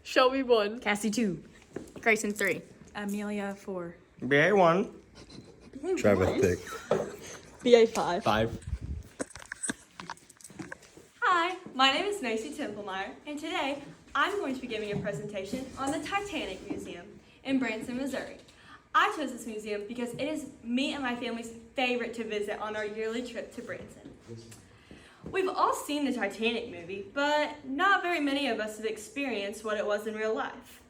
Shelby 1. Cassie 2. Grayson 3. Amelia 4. BA1. Travis pick. BA 5. 5. Hi, my name is Macy Templemeyer, and today I'm going to be giving a presentation on the Titanic Museum in Branson, Missouri. I chose this museum because it is me and my family's favorite to visit on our yearly trip to Branson. We've all seen the Titanic movie, but not very many of us have experienced what it was in real life.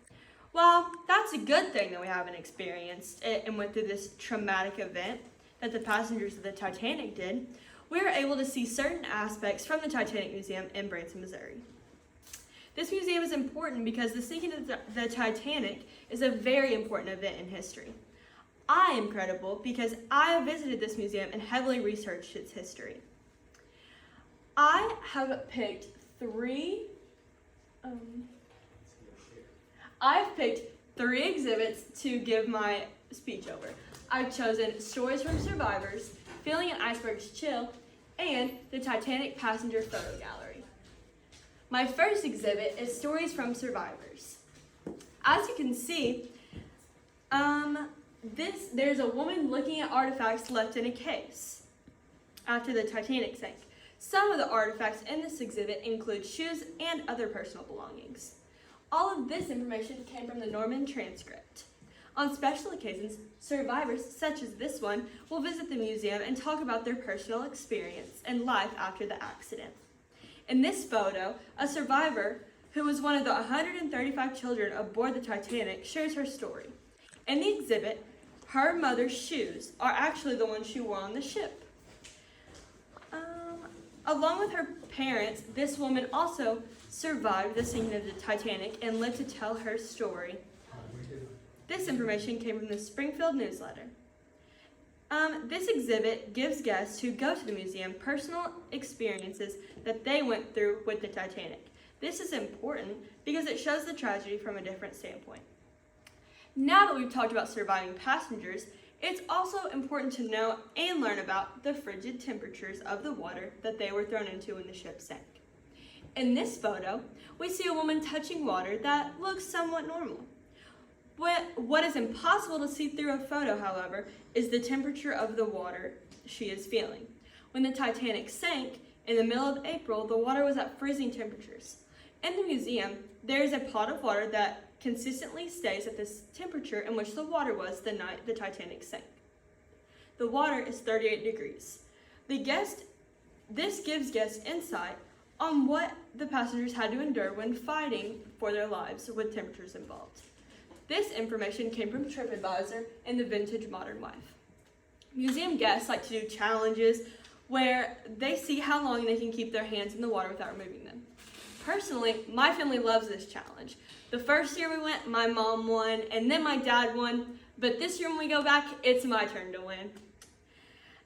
Well, that's a good thing that we haven't experienced it and went through this traumatic event that the passengers of the Titanic did. We were able to see certain aspects from the Titanic Museum in Branson, Missouri. This museum is important because the sinking of the Titanic is a very important event in history. I am credible because I have visited this museum and heavily researched its history. I have picked three exhibits to give my speech over. I've chosen Stories from Survivors, Feeling an Iceberg's Chill, and the Titanic Passenger Photo Gallery. My first exhibit is Stories from Survivors. As you can see, there's a woman looking at artifacts left in a case after the Titanic sank. Some of the artifacts in this exhibit include shoes and other personal belongings. All of this information came from the Norman transcript. On special occasions, survivors, such as this one, will visit the museum and talk about their personal experience and life after the accident. In this photo, a survivor who was one of the 135 children aboard the Titanic shares her story. In the exhibit, her mother's shoes are actually the ones she wore on the ship. Along with her parents, this woman also survived the sinking of the Titanic and lived to tell her story. This information came from the Springfield newsletter. This exhibit gives guests who go to the museum personal experiences that they went through with the Titanic. This is important because it shows the tragedy from a different standpoint. Now that we've talked about surviving passengers, it's also important to know and learn about the frigid temperatures of the water that they were thrown into when the ship sank. In this photo, we see a woman touching water that looks somewhat normal. What is impossible to see through a photo, however, is the temperature of the water she is feeling. When the Titanic sank, in the middle of April, the water was at freezing temperatures. In the museum, there is a pot of water that consistently stays at this temperature in which the water was the night the Titanic sank. The water is 38 degrees. This gives guests insight on what the passengers had to endure when fighting for their lives with temperatures involved. This information came from TripAdvisor and the Vintage Modern Wife. Museum guests like to do challenges where they see how long they can keep their hands in the water without removing them. Personally, my family loves this challenge. The first year we went, my mom won, and then my dad won, but this year when we go back, it's my turn to win.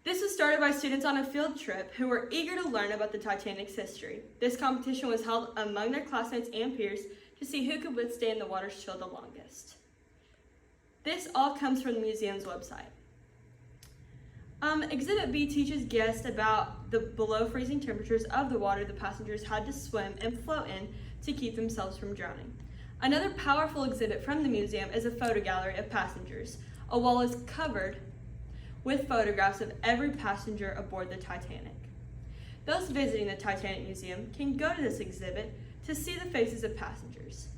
This was started by students on a field trip who were eager to learn about the Titanic's history. This competition was held among their classmates and peers to see who could withstand the water's chill the longest. This all comes from the museum's website. Exhibit B teaches guests about the below freezing temperatures of the water the passengers had to swim and float in to keep themselves from drowning. Another powerful exhibit from the museum is a photo gallery of passengers. A wall is covered with photographs of every passenger aboard the Titanic. Those visiting the Titanic Museum can go to this exhibit to see the faces of passengers.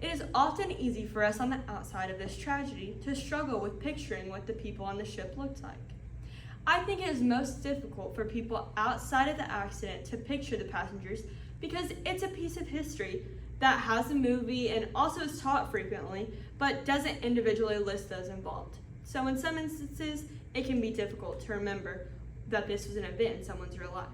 It is often easy for us on the outside of this tragedy to struggle with picturing what the people on the ship looked like. I think it is most difficult for people outside of the accident to picture the passengers because it's a piece of history that has a movie and also is taught frequently, but doesn't individually list those involved. So in some instances, it can be difficult to remember that this was an event in someone's real life.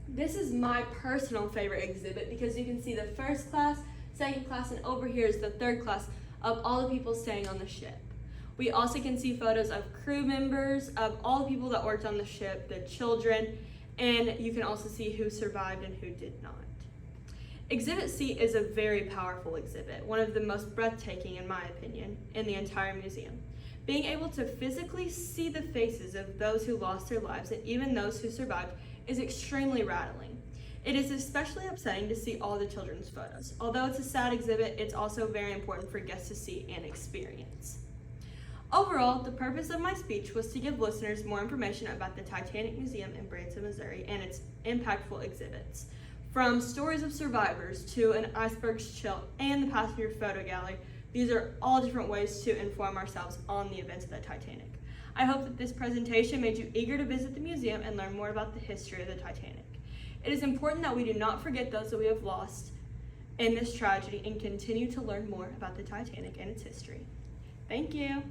This is my personal favorite exhibit because you can see the first class, second class, and over here is the third class of all the people staying on the ship. We also can see photos of crew members, of all the people that worked on the ship, the children, and you can also see who survived and who did not. Exhibit C is a very powerful exhibit, one of the most breathtaking, in my opinion, in the entire museum. Being able to physically see the faces of those who lost their lives and even those who survived is extremely rattling. It is especially upsetting to see all the children's photos. Although it's a sad exhibit, it's also very important for guests to see and experience. Overall, the purpose of my speech was to give listeners more information about the Titanic Museum in Branson, Missouri, and its impactful exhibits. From stories of survivors to an iceberg's chill and the passenger photo gallery, these are all different ways to inform ourselves on the events of the Titanic. I hope that this presentation made you eager to visit the museum and learn more about the history of the Titanic. It is important that we do not forget those that we have lost in this tragedy and continue to learn more about the Titanic and its history. Thank you.